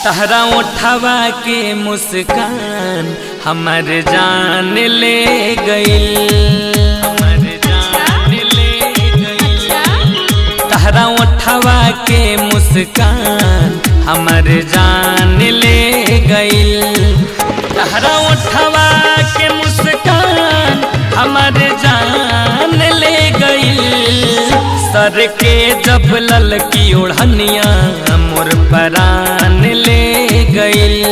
तहरा उठावा के मुस्कान हमर जान ले गइल, हमर जान ले गइल। तहरा उठावा के मुस्कान हमर जान ले गइल। तहरा उठावा के मुस्कान हमर जान ले गइल। सर के जब ललकी ओढ़निया मोर परान ले गइल।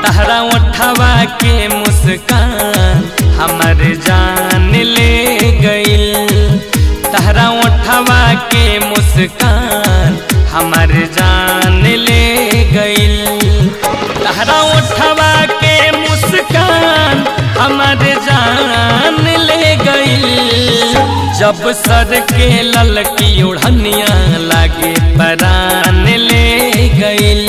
तहरा उठावा के मुस्कान हमर जान ले गइल। तहरा उठावा के मुस्कान हमर जान ले गइल। तहरा उठावा के मुस्कान हमर जान ले गइल। जब सर के ललकी ओढ़निया लागे परान ले गइल।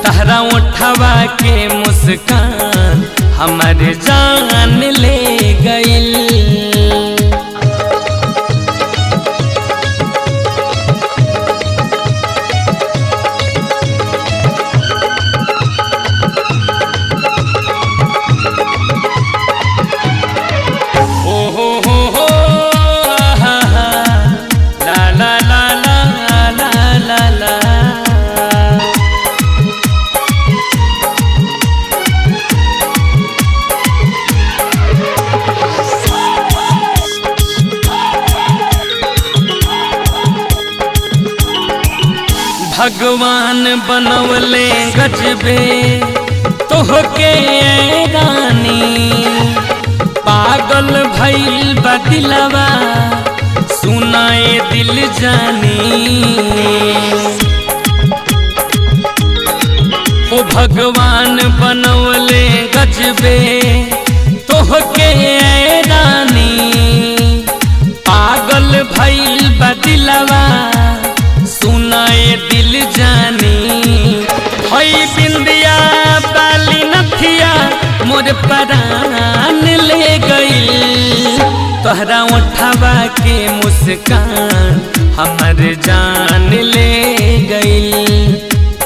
तहरा उठावा के मुस्कान हमर जान ले गइल। भगवान बनवले गजबे तोहके रानी। पागल भइल बा दिलवा सुनाए दिल जानी। ओ भगवान बनवले गजबे तोहके रानी। पागल भइल बा दिलवा सुनाए दिल जानी। हई बिंदिया बाली नथिया मोर परान ले गइल। तोहरा उठावा के मुस्कान हमर जान ले गइल।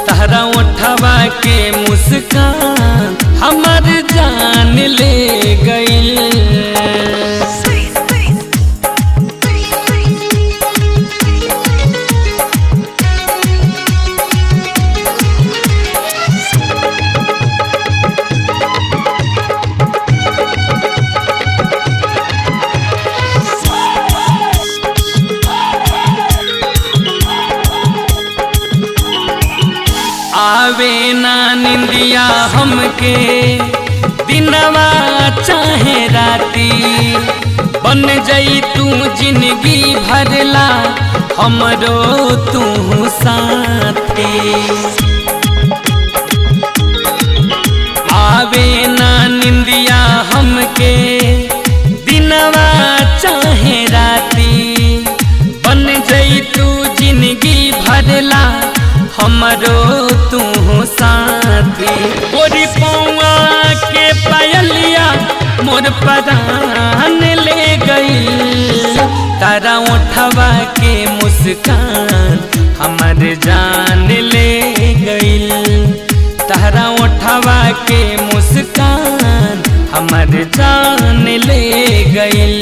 तोहरा उठावा के मुस्कान हमर जान ले गइल। आवे ना निंदिया हमके दिनवा चाहे राती। बन जाई तू जिंदगी भरला हमरो तू साथी। आवे ना निंदिया हमके दिनवा चाहे राती। बन जाई तू जिंदगी भरला हमरो तू साथी। गोरी पौआ के पायलिया मोर परान ले गइल। तारा उठावा के मुस्कान हमर जान ले गइल। तारा उठावा के मुस्कान हमर जान ले गइल।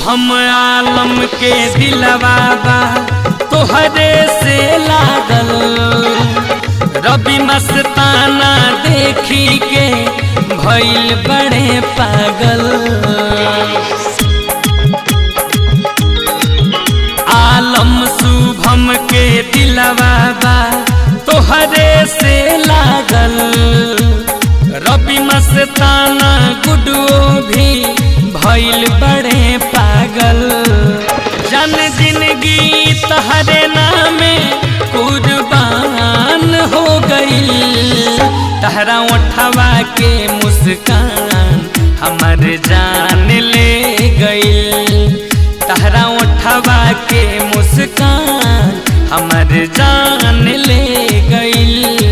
हम आलम के दिलवा बा तोहरे से लागल। रवि मस्ताना देखी के भइल बड़े पागल। आलम शुभम के दिलवा बा तोहरे से लागल। रवि मस्ताना गुड्डू भी भइल बड़े पागल। जन जिंदगी तहरे नामे कुर्बान हो गई। तहरा उठवा के मुस्कान हमर जान ले गई। तहरा उठवा के मुस्कान हमर जान ले गई।